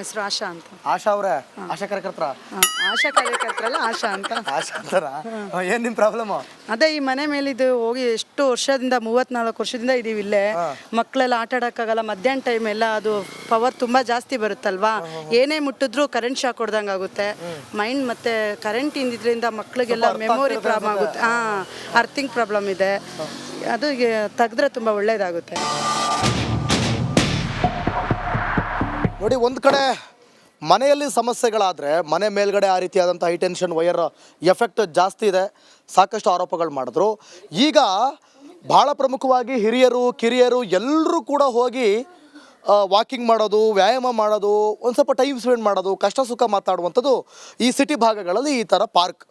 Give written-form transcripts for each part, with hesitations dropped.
ಹೆಸರು ಆಶಾ ಅಂತ. ಆಶಾ ಅವರೇ, ಆಶಾ ಕಾರ್ಯಕರ್ತರ? ಆಶಾ ಕಾರ್ಯಕರ್ತರಲ್ಲ, ಆಶಾ ಅಂತ. ಆಶಾ ಅಂತಾರ? ಏನ್ ನಿಮ್ ಪ್ರಾಬ್ಲಮ್? ಅದೇ ಈ ಮನೆ ಮೇಲೆ ಇದು ಹೋಗಿ ಎಷ್ಟು ವರ್ಷದಿಂದ 34 ವರ್ಷದಿಂದ ಇದೀವಿ ಇಲ್ಲೇ. ಮಕ್ಕಳೆಲ್ಲ ಆಟ ಆಡಕ್ಕಾಗಲ್ಲ. ಮಧ್ಯಾಹ್ನ ಟೈಮ್ ಎಲ್ಲ ಅದು ಪವರ್ ತುಂಬಾ ಜಾಸ್ತಿ ಬರುತ್ತಲ್ವಾ, ಏನೇ ಮುಟ್ಟಿದ್ರು ಕರೆಂಟ್ ಶಾಕ್ ಹೊಡೆದಂಗೆ ಆಗುತ್ತೆ. ಮೈಂಡ್ ಮತ್ತೆ ಕರೆಂಟ್ ಇಂದಿದ್ರಿಂದ ಮಕ್ಕಳಿಗೆಲ್ಲ ಮೆಮೊರಿ ಪ್ರಾಬ್ಲಮ್ ಆಗುತ್ತೆ. ಅರ್ಥಿಂಗ್ ಪ್ರಾಬ್ಲಮ್ ಇದೆ. ಅದು ತೆಗೆದ್ರೆ ತುಂಬಾ ಒಳ್ಳೇದಾಗುತ್ತೆ. ನೋಡಿ, ಒಂದು ಕಡೆ ಮನೆಯಲ್ಲಿ ಸಮಸ್ಯೆಗಳಾದರೆ ಮನೆ ಮೇಲ್ಗಡೆ ಆ ರೀತಿಯಾದಂಥ ಹೈ ಟೆನ್ಷನ್ ವೈರ್ ಎಫೆಕ್ಟ್ ಜಾಸ್ತಿ ಇದೆ, ಸಾಕಷ್ಟು ಆರೋಪಗಳು ಮಾಡಿದ್ರು. ಈಗ ಭಾಳ ಪ್ರಮುಖವಾಗಿ ಹಿರಿಯರು ಕಿರಿಯರು ಎಲ್ಲರೂ ಕೂಡ ಹೋಗಿ ವಾಕಿಂಗ್ ಮಾಡೋದು, ವ್ಯಾಯಾಮ ಮಾಡೋದು, ಒಂದು ಸ್ವಲ್ಪ ಟೈಮ್ ಸ್ಪೆಂಡ್ ಮಾಡೋದು, ಕಷ್ಟ ಸುಖ ಮಾತಾಡುವಂಥದ್ದು ಈ ಸಿಟಿ ಭಾಗಗಳಲ್ಲಿ ಈ ಥರ ಪಾರ್ಕ್.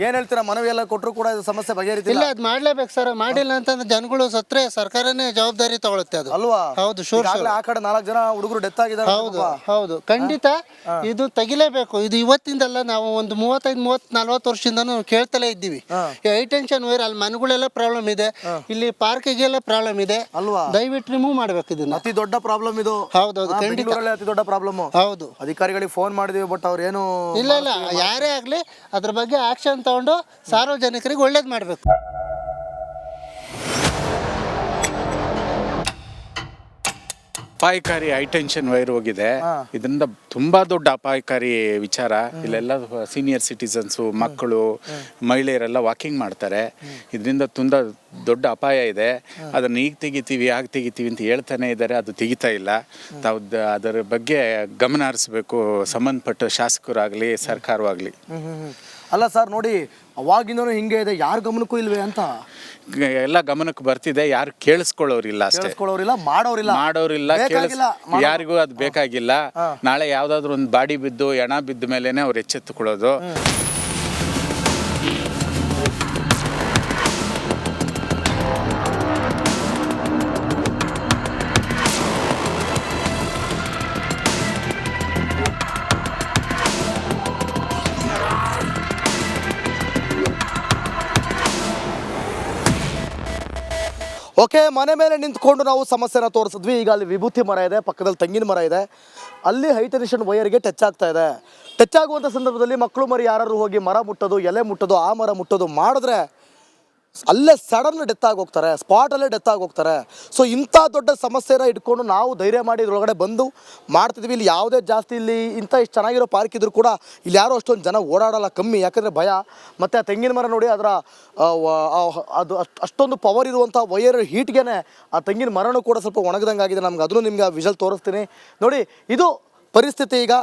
ಏನು ಹೇಳ್ತೀರಾ? ಮನವಿ ಎಲ್ಲ ಕೊಟ್ಟರು ಕೂಡ ಇದು ಸಮಸ್ಯೆ ಬಗೆಹರಿತಿಲ್ಲ. ಇಲ್ಲ, ಅದು ಮಾಡ್ಲೇಬೇಕು ಸರ್. ಮಾಡಿಲ್ಲ ಅಂತಂದ್ರೆ ಜನಗಳು ಸತ್ರೆ ಸರ್ಕಾರನೇ ಜವಾಬ್ದಾರಿ ತಗೊಳುತ್ತೆ ಅದು, ಅಲ್ವಾ? ಹೌದು, ಶೂರ್. ಆ ಕಡೆ 4 ಜನ ಹುಡುಗರು ಡೆತ್ ಆಗಿದ್ದಾರೆ. ಹೌದು ಹೌದು, ಖಂಡಿತ ಇದು ತೆಗಿಲೇಬೇಕು. ಇದು ಇವತ್ತಿಂದಲ್ಲ, ನಾವು ಒಂದು 35-40 ವರ್ಷದಿಂದನೂ ಕೇಳ್ತಲೇ ಇದ್ದೀವಿ. ಹೈ ಟೆನ್ಷನ್ ವೈರ್ ಅಲ್ಲಿ ಮನೆಗಳೆಲ್ಲ ಪ್ರಾಬ್ಲಮ್ ಇದೆ, ಇಲ್ಲಿ ಪಾರ್ಕಿಗೆಲ್ಲ ಪ್ರಾಬ್ಲಮ್ ಇದೆ ಅಲ್ವಾ? ದಯವಿಟ್ಟು ರಿಮೂವ್ ಮಾಡ್ಬೇಕು ಇದನ್ನ. ಅತಿ ದೊಡ್ಡ ಪ್ರಾಬ್ಲಮ್ ಇದು. ಹೌದೌದು, ಖಂಡಿತ ಅತಿ ದೊಡ್ಡ ಪ್ರಾಬ್ಲಮ್. ಹೌದು, ಅಧಿಕಾರಿಗಳಿಗೆ ಫೋನ್ ಮಾಡಿದೀವಿ, ಬಟ್ ಅವ್ರು ಏನು ಇಲ್ಲ ಯಾರೇ ಆಗ್ಲಿ ಅದ್ರ ಬಗ್ಗೆ ಆಕ್ಷನ್ ತಗೊಂಡು ಸಾರ್ವಜನಿಕರಿಗೆ ಒಳ್ಳೇದ್ ಮಾಡ್ಬೇಕು. ಅಪಾಯಕಾರಿ ಹೈ ಟೆನ್ಷನ್ ವೈರ್ ಹೋಗಿದೆ. ಇದರಿಂದ ತುಂಬಾ ದೊಡ್ಡ ಅಪಾಯಕಾರಿ ವಿಚಾರ. ಇಲ್ಲೆಲ್ಲ ಸೀನಿಯರ್ ಸಿಟಿಸನ್ಸು, ಮಕ್ಕಳು, ಮಹಿಳೆಯರೆಲ್ಲ ವಾಕಿಂಗ್ ಮಾಡ್ತಾರೆ. ಇದರಿಂದ ತುಂಬಾ ದೊಡ್ಡ ಅಪಾಯ ಇದೆ. ಅದನ್ನ ಈಗ ತೆಗಿತೀವಿ ಅಂತ ಹೇಳ್ತಾನೆ ಇದ್ದಾರೆ, ಅದು ತೆಗಿತಾ ಇಲ್ಲ. ತಾವು ಅದರ ಬಗ್ಗೆ ಗಮನ ಹರಿಸ್ಬೇಕು, ಸಂಬಂಧಪಟ್ಟ ಶಾಸಕರಾಗಲಿ ಸರ್ಕಾರವಾಗಲಿ. ಅಲ್ಲ ಸರ್, ನೋಡಿ, ಅವಾಗಿಂದನೂ ಹಿಂಗೆ ಇದೆ, ಯಾರ ಗಮನಕ್ಕೂ ಇಲ್ವೇ ಅಂತ? ಎಲ್ಲ ಗಮನಕ್ಕೆ ಬರ್ತಿದೆ, ಯಾರು ಕೇಳಿಸ್ಕೊಳ್ಳೋರಿಲ್ಲ ಅಷ್ಟೇ, ಮಾಡೋರಿಲ್ಲ, ಯಾರಿಗೂ ಅದು ಬೇಕಾಗಿಲ್ಲ. ನಾಳೆ ಯಾವ್ದಾದ್ರು ಒಂದು ಬಾಡಿ ಬಿದ್ದು ಹೆಣ ಬಿದ್ದ ಮೇಲೆನೆ ಅವ್ರು ಎಚ್ಚೆತ್ತುಕೊಳ್ಳೋದು. ಓಕೆ, ಮನೆ ಮೇಲೆ ನಿಂತ್ಕೊಂಡು ನಾವು ಸಮಸ್ಯೆನ ತೋರಿಸಿದ್ವಿ. ಈಗ ಅಲ್ಲಿ ವಿಭೂತಿ ಮರ ಇದೆ, ಪಕ್ಕದಲ್ಲಿ ತೆಂಗಿನ ಮರ ಇದೆ, ಅಲ್ಲಿ ಹೈ ಟೆನ್ಷನ್ ವೈರ್ಗೆ ಟಚ್ ಆಗ್ತಾ ಇದೆ. ಟಚ್ ಆಗುವಂಥ ಸಂದರ್ಭದಲ್ಲಿ ಮಕ್ಕಳು ಮರಿ ಯಾರು ಹೋಗಿ ಮರ ಮುಟ್ಟೋದು, ಎಲೆ ಮುಟ್ಟೋದು, ಆ ಮರ ಮುಟ್ಟೋದು ಮಾಡಿದ್ರೆ ಅಲ್ಲೇ ಸಡನ್ ಡೆತ್ ಆಗೋಗ್ತಾರೆ, ಸ್ಪಾಟಲ್ಲೇ ಡೆತ್ ಆಗೋಗ್ತಾರೆ. ಸೊ ಇಂಥ ದೊಡ್ಡ ಸಮಸ್ಯೆನ ಇಟ್ಕೊಂಡು ನಾವು ಧೈರ್ಯ ಮಾಡಿ ಇದ್ರೊಳಗಡೆ ಬಂದು ಮಾಡ್ತಿದ್ವಿ. ಇಲ್ಲಿ ಯಾವುದೇ ಜಾಸ್ತಿ ಇಲ್ಲಿ ಇಷ್ಟು ಚೆನ್ನಾಗಿರೋ ಪಾರ್ಕ್ ಇದ್ರೂ ಕೂಡ ಇಲ್ಲಿ ಯಾರೋ ಅಷ್ಟೊಂದು ಜನ ಓಡಾಡಲ್ಲ, ಕಮ್ಮಿ. ಯಾಕಂದರೆ ಭಯ. ಮತ್ತು ಆ ತೆಂಗಿನ ಮರ ನೋಡಿ, ಅದರ ಅದು ಅಷ್ಟೊಂದು ಪವರ್ ಇರುವಂಥ ವೈರ್ ಹೀಟ್ಗೆ ಆ ತೆಂಗಿನ ಮರನೂ ಕೂಡ ಸ್ವಲ್ಪ ಒಣಗ್ದಂಗೆ ಆಗಿದೆ. ನಮ್ಗೆ ಅದನ್ನು ನಿಮ್ಗೆ ಆ ವಿಷಲ್ ತೋರಿಸ್ತೀನಿ ನೋಡಿ. ಇದು ಪರಿಸ್ಥಿತಿ. ಈಗ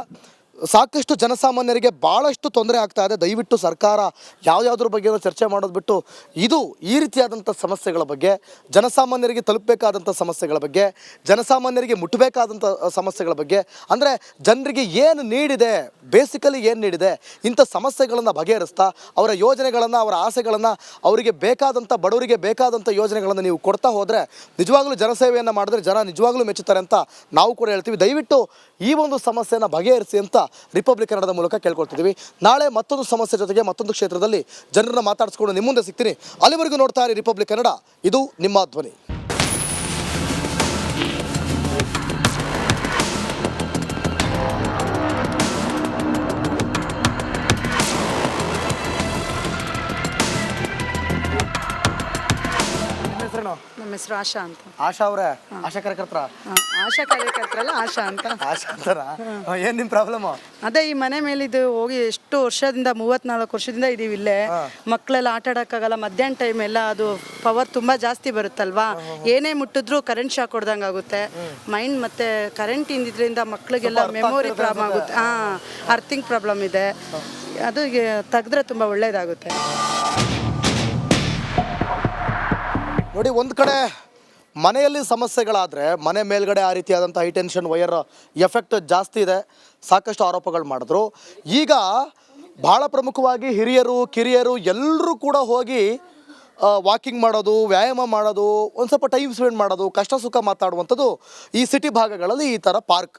ಸಾಕಷ್ಟು ಜನಸಾಮಾನ್ಯರಿಗೆ ಭಾಳಷ್ಟು ತೊಂದರೆ ಆಗ್ತಾ ಇದೆ. ದಯವಿಟ್ಟು ಸರ್ಕಾರ ಯಾವುದ್ರ ಬಗ್ಗೆ ಚರ್ಚೆ ಮಾಡೋದು ಬಿಟ್ಟು ಇದು ಈ ರೀತಿಯಾದಂಥ ಸಮಸ್ಯೆಗಳ ಬಗ್ಗೆ, ಜನಸಾಮಾನ್ಯರಿಗೆ ತಲುಪಬೇಕಾದಂಥ ಸಮಸ್ಯೆಗಳ ಬಗ್ಗೆ, ಜನಸಾಮಾನ್ಯರಿಗೆ ಮುಟ್ಟಬೇಕಾದಂಥ ಸಮಸ್ಯೆಗಳ ಬಗ್ಗೆ, ಅಂದರೆ ಜನರಿಗೆ ಏನು ನೀಡಿದೆ, ಬೇಸಿಕಲಿ ಏನು ನೀಡಿದೆ, ಇಂಥ ಸಮಸ್ಯೆಗಳನ್ನು ಬಗೆಹರಿಸ್ತಾ ಅವರ ಯೋಜನೆಗಳನ್ನು, ಅವರ ಆಸೆಗಳನ್ನು, ಅವರಿಗೆ ಬೇಕಾದಂಥ ಬಡವರಿಗೆ ಬೇಕಾದಂಥ ಯೋಜನೆಗಳನ್ನು ನೀವು ಕೊಡ್ತಾ ಹೋದರೆ ನಿಜವಾಗ್ಲೂ ಜನಸೇವೆಯನ್ನು ಮಾಡಿದ್ರೆ ಜನ ನಿಜವಾಗ್ಲೂ ಮೆಚ್ಚುತ್ತಾರೆ ಅಂತ ನಾವು ಕೂಡ ಹೇಳ್ತೀವಿ. ದಯವಿಟ್ಟು ಈ ಒಂದು ಸಮಸ್ಯೆಯನ್ನು ಬಗೆಹರಿಸಿ ಅಂತ ರಿಪಬ್ಲಿಕ್ ಕನ್ನಡದ ಮೂಲಕ ಕೇಳ್ಕೊಳ್ತಿದ್ದೀವಿ. ನಾಳೆ ಮತ್ತೊಂದು ಸಮಸ್ಯೆ ಜೊತೆಗೆ ಮತ್ತೊಂದು ಕ್ಷೇತ್ರದಲ್ಲಿ ಜನರನ್ನ ಮಾತಾಡಿಸ್ಕೊಂಡು ನಿಮ್ಮ ಮುಂದೆ ಸಿಗ್ತೀನಿ. ಅಲ್ಲಿವರೆಗೂ ನೋಡ್ತಾ ಇರಿ ರಿಪಬ್ಲಿಕ್ ಕನ್ನಡ, ಇದು ನಿಮ್ಮ ಧ್ವನಿ. ನಮ್ಮ ಹೆಸರು ಆಶಾ ಅಂತ. ಆಶಾ ಅವರೇ, ಆಶಾ ಕಾರ್ಯಕರ್ತರ? ಆಶಾ ಕಾರ್ಯಕರ್ತರಲ್ಲ, ಆಶಾ ಅಂತ. ಆಶಾ ಅಂತಾರ? ಏನ್ ನಿಮ್ ಪ್ರಾಬ್ಲಮ್? ಅದೇ ಈ ಮನೆ ಮೇಲೆ ಇದು ಹೋಗಿ ಎಷ್ಟು ವರ್ಷದಿಂದ 34 ವರ್ಷದಿಂದ ಇದೀವಿ ಇಲ್ಲೇ. ಮಕ್ಕಳೆಲ್ಲ ಆಟ ಆಡಕ್ಕಾಗಲ್ಲ. ಮಧ್ಯಾಹ್ನ ಟೈಮ್ ಎಲ್ಲ ಅದು ಪವರ್ ತುಂಬಾ ಜಾಸ್ತಿ ಬರುತ್ತಲ್ವಾ, ಏನೇ ಮುಟ್ಟಿದ್ರು ಕರೆಂಟ್ ಶಾಕ್ ಹೊಡೆದಂಗೆ ಆಗುತ್ತೆ. ಮೈಂಡ್ ಮತ್ತೆ ಕರೆಂಟ್ ಇಂದಿದ್ರಿಂದ ಮಕ್ಕಳಿಗೆಲ್ಲ ಮೆಮೊರಿ ಪ್ರಾಬ್ಲಮ್ ಆಗುತ್ತೆ. ಅರ್ಥಿಂಗ್ ಪ್ರಾಬ್ಲಮ್ ಇದೆ. ಅದು ತೆಗೆದ್ರೆ ತುಂಬಾ ಒಳ್ಳೇದಾಗುತ್ತೆ. ನೋಡಿ, ಒಂದು ಕಡೆ ಮನೆಯಲ್ಲಿ ಸಮಸ್ಯೆಗಳಾದರೆ ಮನೆ ಮೇಲ್ಗಡೆ ಆ ರೀತಿಯಾದಂಥ ಹೈ ಟೆನ್ಷನ್ ವೈರ್ ಎಫೆಕ್ಟ್ ಜಾಸ್ತಿ ಇದೆ, ಸಾಕಷ್ಟು ಆರೋಪಗಳು ಮಾಡಿದ್ರು. ಈಗ ಭಾಳ ಪ್ರಮುಖವಾಗಿ ಹಿರಿಯರು ಕಿರಿಯರು ಎಲ್ಲರೂ ಕೂಡ ಹೋಗಿ ವಾಕಿಂಗ್ ಮಾಡೋದು, ವ್ಯಾಯಾಮ ಮಾಡೋದು, ಒಂದು ಸ್ವಲ್ಪ ಟೈಮ್ ಸ್ಪೆಂಡ್ ಮಾಡೋದು, ಕಷ್ಟ ಸುಖ ಮಾತಾಡುವಂಥದ್ದು ಈ ಸಿಟಿ ಭಾಗಗಳಲ್ಲಿ ಈ ಥರ ಪಾರ್ಕ್.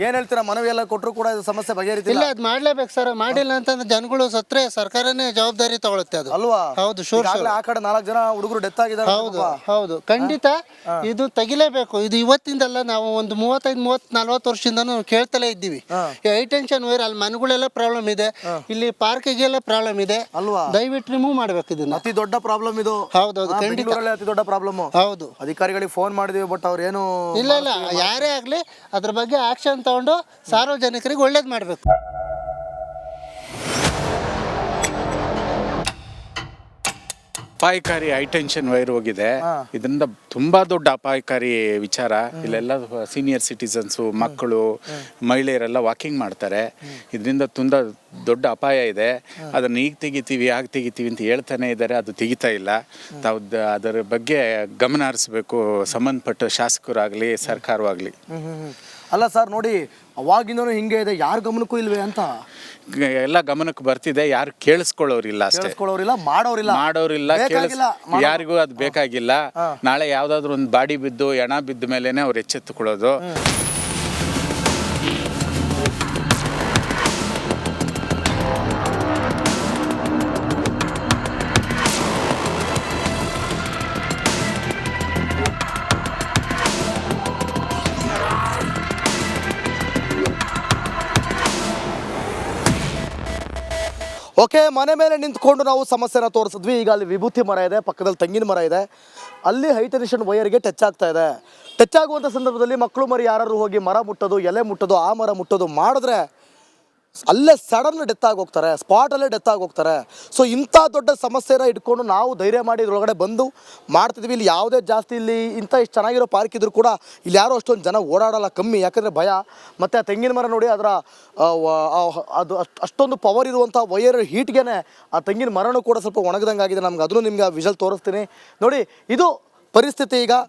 ಏನ್ ಹೇಳ್ತೀರಾ? ಮನವಿ ಎಲ್ಲ ಕೊಟ್ಟರು ಕೂಡ ಇದು ಸಮಸ್ಯೆ ಬಗೆಹರಿತಿಲ್ಲ ಇಲ್ಲ ಅದು ಮಾಡ್ಲೇಬೇಕು ಸರ್. ಮಾಡಿಲ್ಲ ಅಂತಂದ್ರೆ ಜನಗಳು ಸತ್ರೆ ಸರ್ಕಾರನೇ ಜವಾಬ್ದಾರಿ ತಗೊಳುತ್ತೆ ಅದು. ಅಲ್ವಾ? ಹೌದು, ಶೋರ್ ಈಗಾಗ್ಲೇ ಆ ಕಡೆ 4 ಜನ ಹುಡುಗರು ಡೆತ್ ಆಗಿದ್ದಾರೆ. ಹೌದು ಹೌದು, ಖಂಡಿತ ಇದು ತೆಗಿಲೇಬೇಕು. ಇದು ಇವತ್ತಿಂದಲ್ಲ, ನಾವು ಒಂದು 35-40 ವರ್ಷದಿಂದನೂ ಕೇಳ್ತಲೇ ಇದ್ದೀವಿ. ಹೈ ಟೆನ್ಷನ್ ವೈರ್ ಅಲ್ಲಿ ಮನೆಗಳೆಲ್ಲ ಪ್ರಾಬ್ಲಮ್ ಇದೆ, ಇಲ್ಲಿ ಪಾರ್ಕಿಗೆಲ್ಲ ಪ್ರಾಬ್ಲಮ್ ಇದೆ ಅಲ್ವಾ? ದಯವಿಟ್ಟು ರಿಮೂವ್ ಮಾಡ್ಬೇಕು ಇದನ್ನ. ಅತಿ ದೊಡ್ಡ ಪ್ರಾಬ್ಲಮ್ ಇದು. ಹೌದೌದು, ಖಂಡಿತ ಬೆಂಗಳೂರಲ್ಲಿ ಅತಿ ದೊಡ್ಡ ಪ್ರಾಬ್ಲಮ್. ಹೌದು. ಅಧಿಕಾರಿಗಳಿಗೆ ಫೋನ್ ಮಾಡಿದೀವಿ, ಬಟ್ ಅವ್ರು ಏನು ಇಲ್ಲ ಯಾರೇ ಆಗ್ಲಿ ಅದ್ರ ಬಗ್ಗೆ ಆಕ್ಷನ್ ತಗೊಂಡು ಸಾರ್ವಜನಿಕರಿಗೆ ಒಳ್ಳೇದ್ ಮಾಡ್ಬೇಕು. ಅಪಾಯಕಾರಿ ಹೈಟೆನ್ಷನ್ ವೈರ್ ಹೋಗಿದೆ. ಇದರಿಂದ ತುಂಬಾ ದೊಡ್ಡ ಅಪಾಯಕಾರಿ ವಿಚಾರ. ಇಲ್ಲೆಲ್ಲ ಸೀನಿಯರ್ ಸಿಟಿಸನ್ಸು, ಮಕ್ಕಳು, ಮಹಿಳೆಯರೆಲ್ಲ ವಾಕಿಂಗ್ ಮಾಡ್ತಾರೆ. ಇದರಿಂದ ತುಂಬಾ ದೊಡ್ಡ ಅಪಾಯ ಇದೆ. ಅದನ್ನ ಈಗ ತೆಗಿತೀವಿ ಆಗ ತೆಗಿತೀವಿ ಅಂತ ಹೇಳ್ತಾನೆ ಇದ್ದಾರೆ, ಅದು ತೆಗಿತಾ ಇಲ್ಲ. ತಾವು ಅದರ ಬಗ್ಗೆ ಗಮನ ಹರಿಸ್ಬೇಕು, ಸಂಬಂಧಪಟ್ಟ ಶಾಸಕರಾಗಲಿ ಸರ್ಕಾರವಾಗಲಿ. ಅಲ್ಲ ಸರ್, ನೋಡಿ ಅವಾಗಿಂದನೂ ಹಿಂಗೆ ಇದೆ, ಯಾರ ಗಮನಕ್ಕೂ ಇಲ್ವೇ ಅಂತ. ಎಲ್ಲ ಗಮನಕ್ಕೆ ಬರ್ತಿದೆ, ಯಾರು ಕೇಳಿಸ್ಕೊಳ್ಳೋರಿಲ್ಲ ಅಷ್ಟೇ. ಕೇಳಿಸ್ಕೊಳ್ಳೋರಿಲ್ಲ, ಮಾಡೋರಿಲ್ಲ, ಕೇಳಿಲ್ಲ, ಯಾರಿಗೂ ಅದು ಬೇಕಾಗಿಲ್ಲ. ನಾಳೆ ಯಾವ್ದಾದ್ರು ಒಂದು ಬಾಡಿ ಬಿದ್ದು ಹೆಣ ಬಿದ್ದ ಮೇಲೆನೆ ಅವ್ರು ಎಚ್ಚೆತ್ತುಕೊಳ್ಳೋದು. ಓಕೆ, ಮನೆ ಮೇಲೆ ನಿಂತ್ಕೊಂಡು ನಾವು ಸಮಸ್ಯೆನ ತೋರಿಸಿದ್ವಿ. ಈಗ ಅಲ್ಲಿ ವಿಭೂತಿ ಮರ ಇದೆ, ಪಕ್ಕದಲ್ಲಿ ತೆಂಗಿನ ಮರ ಇದೆ, ಅಲ್ಲಿ ಹೈ ಟೆನ್ಷನ್ ವೈರ್ಗೆ ಟಚ್ ಆಗ್ತಾ ಇದೆ. ಟಚ್ ಆಗುವಂಥ ಸಂದರ್ಭದಲ್ಲಿ ಮಕ್ಕಳು ಮರಿ ಯಾರು ಹೋಗಿ ಮರ ಮುಟ್ಟೋದು, ಎಲೆ ಮುಟ್ಟೋದು, ಆ ಮರ ಮುಟ್ಟೋದು ಮಾಡಿದ್ರೆ ಅಲ್ಲೇ ಸಡನ್ ಡೆತ್ ಆಗೋಗ್ತಾರೆ, ಸ್ಪಾಟಲ್ಲೇ ಡೆತ್ ಆಗೋಗ್ತಾರೆ. ಸೊ ಇಂಥ ದೊಡ್ಡ ಸಮಸ್ಯೆನ ಇಟ್ಕೊಂಡು ನಾವು ಧೈರ್ಯ ಮಾಡಿ ಇದ್ರೊಳಗಡೆ ಬಂದು ಮಾಡ್ತಿದ್ವಿ. ಇಲ್ಲಿ ಯಾವುದೇ ಜಾಸ್ತಿ ಇಲ್ಲಿ ಇಷ್ಟು ಚೆನ್ನಾಗಿರೋ ಪಾರ್ಕ್ ಇದ್ರೂ ಕೂಡ ಇಲ್ಲಿ ಯಾರೋ ಅಷ್ಟೊಂದು ಜನ ಓಡಾಡಲ್ಲ, ಕಮ್ಮಿ. ಯಾಕಂದರೆ ಭಯ. ಮತ್ತು ಆ ತೆಂಗಿನ ಮರ ನೋಡಿ, ಅದರ ಅದು ಅಷ್ಟೊಂದು ಪವರ್ ಇರುವಂಥ ವೈರ್ ಹೀಟ್ಗೆ ಆ ತೆಂಗಿನ ಮರನೂ ಕೂಡ ಸ್ವಲ್ಪ ಒಣಗ್ದಂಗೆ ಆಗಿದೆ. ನಮ್ಗೆ ಅದನ್ನು ನಿಮ್ಗೆ ಆ ವಿಷಲ್ ತೋರಿಸ್ತೀನಿ ನೋಡಿ. ಇದು ಪರಿಸ್ಥಿತಿ. ಈಗ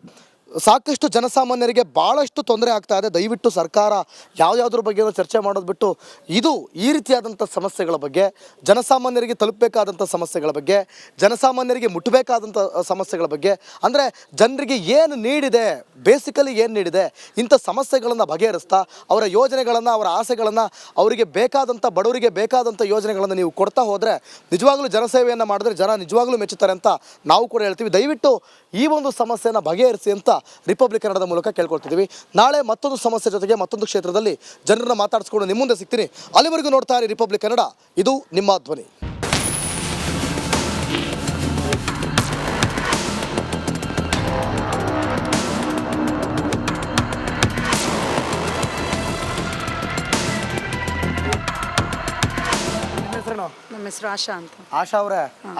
ಸಾಕಷ್ಟು ಜನಸಾಮಾನ್ಯರಿಗೆ ಭಾಳಷ್ಟು ತೊಂದರೆ ಆಗ್ತಾ ಇದೆ. ದಯವಿಟ್ಟು ಸರ್ಕಾರ ಯಾವುದ್ರ ಬಗ್ಗೆ ಚರ್ಚೆ ಮಾಡೋದು ಬಿಟ್ಟು ಇದು ಈ ರೀತಿಯಾದಂಥ ಸಮಸ್ಯೆಗಳ ಬಗ್ಗೆ, ಜನಸಾಮಾನ್ಯರಿಗೆ ತಲುಪಬೇಕಾದಂಥ ಸಮಸ್ಯೆಗಳ ಬಗ್ಗೆ, ಜನಸಾಮಾನ್ಯರಿಗೆ ಮುಟ್ಟಬೇಕಾದಂಥ ಸಮಸ್ಯೆಗಳ ಬಗ್ಗೆ, ಅಂದರೆ ಜನರಿಗೆ ಏನು ನೀಡಿದೆ, ಬೇಸಿಕಲಿ ಏನು ನೀಡಿದೆ, ಇಂಥ ಸಮಸ್ಯೆಗಳನ್ನು ಬಗೆಹರಿಸ್ತಾ ಅವರ ಯೋಜನೆಗಳನ್ನು, ಅವರ ಆಸೆಗಳನ್ನು, ಅವರಿಗೆ ಬೇಕಾದಂಥ ಬಡವರಿಗೆ ಬೇಕಾದಂಥ ಯೋಜನೆಗಳನ್ನು ನೀವು ಕೊಡ್ತಾ ಹೋದರೆ ನಿಜವಾಗ್ಲೂ ಜನಸೇವೆಯನ್ನು ಮಾಡಿದ್ರೆ ಜನ ನಿಜವಾಗ್ಲೂ ಮೆಚ್ಚುತ್ತಾರೆ ಅಂತ ನಾವು ಕೂಡ ಹೇಳ್ತೀವಿ. ದಯವಿಟ್ಟು ಈ ಒಂದು ಸಮಸ್ಯೆಯನ್ನು ಬಗೆಹರಿಸಿ ಅಂತ ರಿಪಬ್ಲಿಕ್ ಕನ್ನಡದ ಮೂಲಕ ಕೇಳ್ಕೊಳ್ತಿದ್ದೀವಿ. ನಾಳೆ ಮತ್ತೊಂದು ಸಮಸ್ಯೆ ಜೊತೆಗೆ ಮತ್ತೊಂದು ಕ್ಷೇತ್ರದಲ್ಲಿ ಜನರನ್ನ ಮಾತಾಡಿಸ್ಕೊಂಡು ನಿಮ್ಮ ಮುಂದೆ ಸಿಗ್ತೀನಿ. ಅಲ್ಲಿವರೆಗೂ ನೋಡ್ತಾ ಇರಿ ರಿಪಬ್ಲಿಕ್ ಕನ್ನಡ, ಇದು ನಿಮ್ಮ ಧ್ವನಿ. ನಮ್ಮ ಹೆಸರು ಆಶಾ ಅಂತ. ಆಶಾ ಅವರೇ,